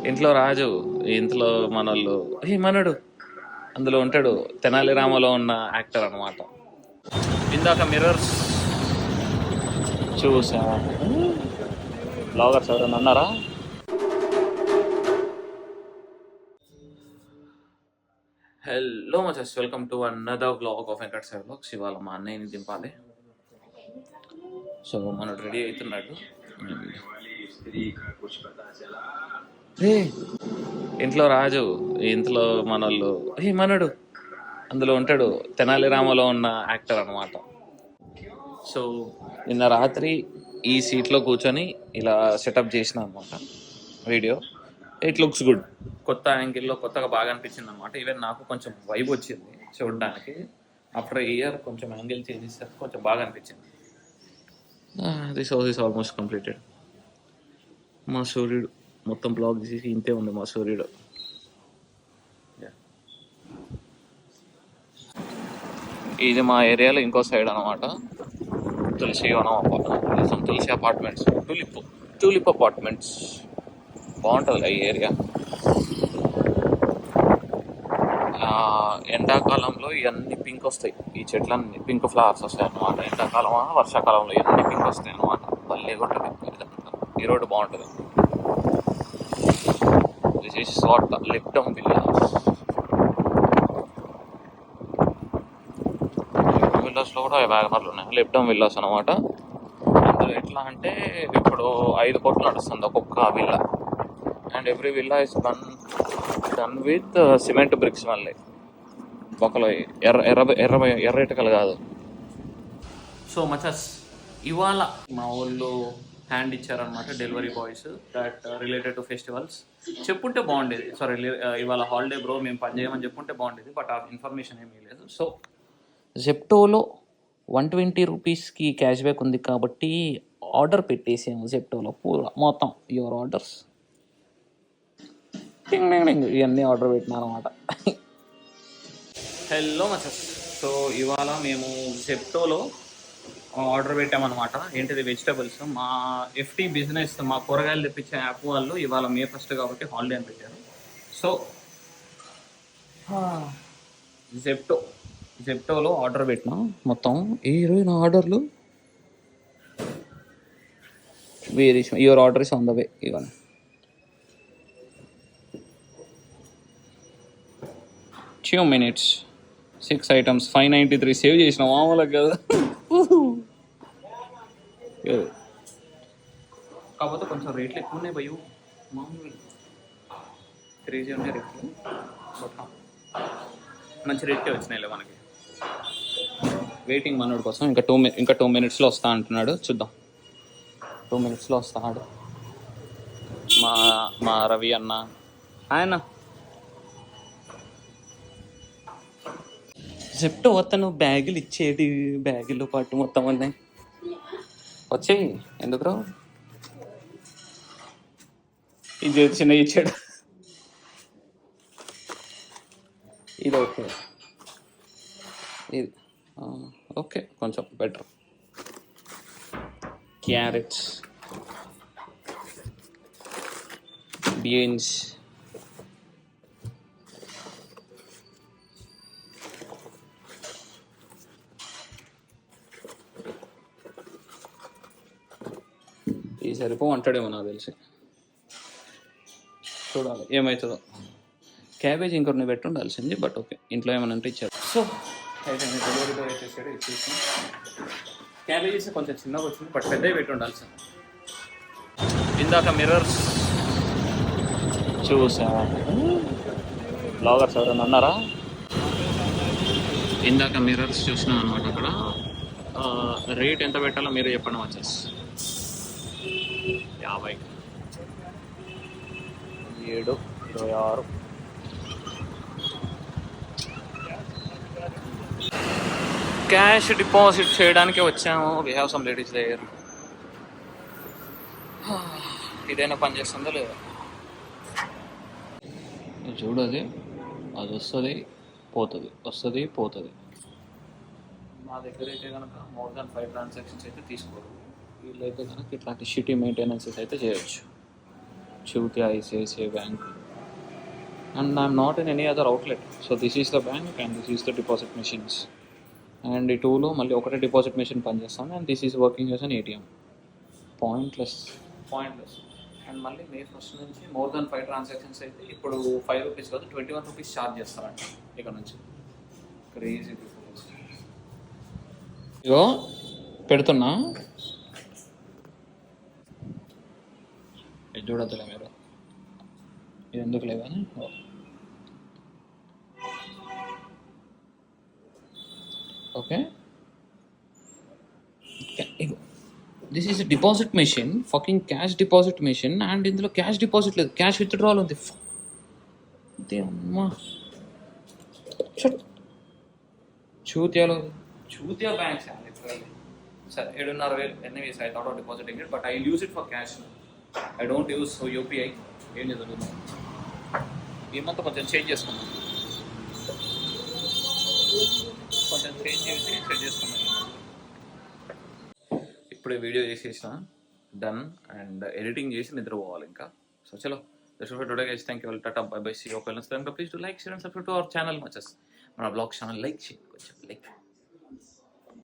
ఇంట్లో రాజు, ఇంట్లో మనోళ్ళు మనడు అందులో ఉంటాడు. తెనాలి రామలో ఉన్న యాక్టర్ అనమాట. ఇందాక మిర్రర్స్ చూసా. బ్లాగర్స్ ఎవరైనా అన్నారా? హలో మచస్, welcome to another vlog of Venkat sir vlogs. ఇవాళ మా అన్నయ్యని దింపాలి. సో మనడు రెడీ అవుతున్నాడు. ఇంట్లో రాజు, ఇంట్లో మనోళ్ళు మనడు అందులో ఉంటాడు. తెనాలి రామలో ఉన్న యాక్టర్ అనమాట. సో నిన్న రాత్రి ఈ సీట్లో కూర్చొని ఇలా సెటప్ చేసిన అనమాట వీడియో. It looks good. కొత్త యాంగిల్లో కొత్తగా బాగా అనిపించింది అనమాట. ఈవెన్ నాకు కొంచెం వైబ్ వచ్చింది చూడడానికి. ఆఫ్టర్ ఇయర్ కొంచెం యాంగిల్ చేంజ్ చేస్తే కొంచెం బాగా అనిపించింది. This house is almost completed. మా సూర్యుడు మొత్తం బ్లాగ్ చేసి ఇంతే ఉంది మా సూర్యుడు. ఇది మా ఏరియాలో ఇంకో సైడ్ అనమాట. తులసి అపార్ట్మెంట్స్, టూలిప్ అపార్ట్మెంట్స్. బాగుంటుంది ఈ ఏరియా. ఎండాకాలంలో ఇవన్నీ పింక్ వస్తాయి. ఈ చెట్లన్నీ పింక్ ఫ్లవర్స్ వస్తాయి అన్నమాట. ఎండాకాలమా వర్షాకాలంలో ఇవన్నీ పింక్ వస్తాయి అనమాట. భలే ఉంటుంది ఇదంతా. ఈ రోడ్డు బాగుంటుంది. దిస్ ఈస్ వాట్ లిప్టమ్ విల్లాస్. విల్లాస్లో కూడా వ్యాగనర్లు ఉన్నాయి. లిప్టమ్ విల్లాస్ అనమాట. అందులో ఎట్లా అంటే ఇప్పుడు 5 కోట్లు నడుస్తుంది ఒక్కొక్క villa. And every villa is done with cement bricks మళ్ళీ. ఒకళ్ళు ఎర్ర ఇటుకలు కాదు. సో మచస్, ఇవాళ మా ఊళ్ళో హ్యాండ్ ఇచ్చారనమాట delivery boys that related to festivals. చెప్పుంటే బాగుండేది. సారీ, ఇవాళ హాలిడే బ్రో, మేము పని చేయమని చెప్పుంటే బాగుండేది. బట్ ఆ ఇన్ఫర్మేషన్ ఏమీ లేదు. సో జెప్టోలో 120 రూపీస్కి క్యాష్ బ్యాక్ ఉంది కాబట్టి ఆర్డర్ పెట్టేసాము జెప్టోలో. మొత్తం యువర్ ఆర్డర్స్ ఇవన్నీ ఆర్డర్ పెట్టినాను అనమాట. హలో మచస్. సో ఇవాళ మేము జెప్టోలో ఆర్డర్ పెట్టామన్నమాట. ఏంటిది? వెజిటబుల్స్. మా ఎఫ్టీ బిజినెస్, మా కూరగాయలు తెప్పించే యాప్ వాళ్ళు ఇవాళ May 1 కాబట్టి హాలిడే అని పెట్టారు. సో జెప్టోలో ఆర్డర్ పెట్టినా మొత్తం 20 ఆర్డర్లు. Your order is on the way. ఇవాళ 2 minutes 6 items 593 సేవ్ చేసిన మామూలుగా కదా. కాకపోతే కొంచెం రేట్లు ఎక్కువ ఉన్నాయి భయ్. మామూలు క్రేజీ ఉన్నాయి రేట్లు. మంచి రేట్కే వచ్చినాయిలే మనకి. వెయిటింగ్ మనోడి కోసం. ఇంకా 2 minutesలో వస్తా అంటున్నాడు. చూద్దాం. 2 minutesలో వస్తాడు మా రవి అన్న. ఆయన జెప్టో అతను బ్యాగులు ఇచ్చేది, బ్యాగులు పాటు మొత్తం ఉన్నాయి. వచ్చేయి ఎందుకు రావు? ఇది చిన్న ఇచ్చాడు. ఇది ఓకే, ఇది ఓకే, కొంచెం బెటర్. క్యారెట్స్, బీన్స్, ఈ సరిపో అంటాడేమో నాకు తెలిసి. చూడాలి ఏమవుతుందో. క్యాబేజ్ ఇంకొన్ని పెట్టి ఉండాల్సింది, బట్ ఓకే. ఇంట్లో ఏమైనా అంటే ఇచ్చారు. సో అయితే డెలివరీ బాయ్ వచ్చేసాడు, ఇచ్చేసి. క్యాబేజెస్ కొంచెం చిన్నగా వచ్చింది, బట్ పెద్దవి పెట్టి ఉండాల్సింది. ఇందాక మిర్రర్స్ చూసా. బ్లాగర్స్ ఎవరైనా అన్నారా? ఇందాక మిర్రర్స్ చూసినాం అనమాట. అక్కడ రేట్ ఎంత పెట్టాలో మీరు చెప్పండి వచ్చేసి. 50, 7, 26. క్యాష్ డిపాజిట్ చేయడానికి వచ్చాము. We have some ladies there. ఇదైనా పని చేస్తుందో లేదా చూడది. అది వస్తుంది పోతుంది, వస్తుంది పోతుంది. మా దగ్గర అయితే కనుక మోర్ దాన్ 5 ట్రాన్సాక్షన్స్ అయితే తీసుకోరు. వీళ్ళైతే కనుక ఇట్లాంటి షిటీ మెయింటెనెన్సెస్ అయితే చేయొచ్చు. Chutya ICICI Bank. And I'm not in any other outlet. So this is the bank and this is the deposit machines. And ఈ టూలో మళ్ళీ ఒకటే డిపాజిట్ మెషిన్ పనిచేస్తాను and this is working as an ATM. Pointless. And మళ్ళీ May first నుంచి more than 5 transactions అయితే ఇప్పుడు ₹5 కాదు ₹21 ఛార్జ్ చేస్తారంట ఇక్కడ నుంచి. క్రేజీ. ఇగో పెడుతున్నా, ఇది చూడద్దులే మీరు, ఇది ఎందుకు లేవని. Okay, this is deposit machine, fucking cash deposit machine. And ఇందులో క్యాష్ డిపాజిట్ లేదు, క్యాష్ విత్డ్రాల్ ఉంది. అమ్మా చూత్యా బ్యాంక్స్ సరే 7,500 anyways I thought of depositing it, but I use it for cash. I don't use UPI. ఏం జరుగుతుంది ఈ month కొంచెం change చేసుకున్నాను, కొంచెం చేంజ్ చేసి సెట్ చేసుకున్నాను. ఇప్పుడే వీడియో చేసేసిన, డన్. అండ్ ఎడిటింగ్ చేసి నిద్రపోవాలి ఇంకా. సో చలో, that's it for today guys. Thank you all. Tata, bye bye, see you all. Please do like, share and subscribe to our channel. మన బ్లాగ్ ఛానల్ లైక్ చేయండి, కొంచెం like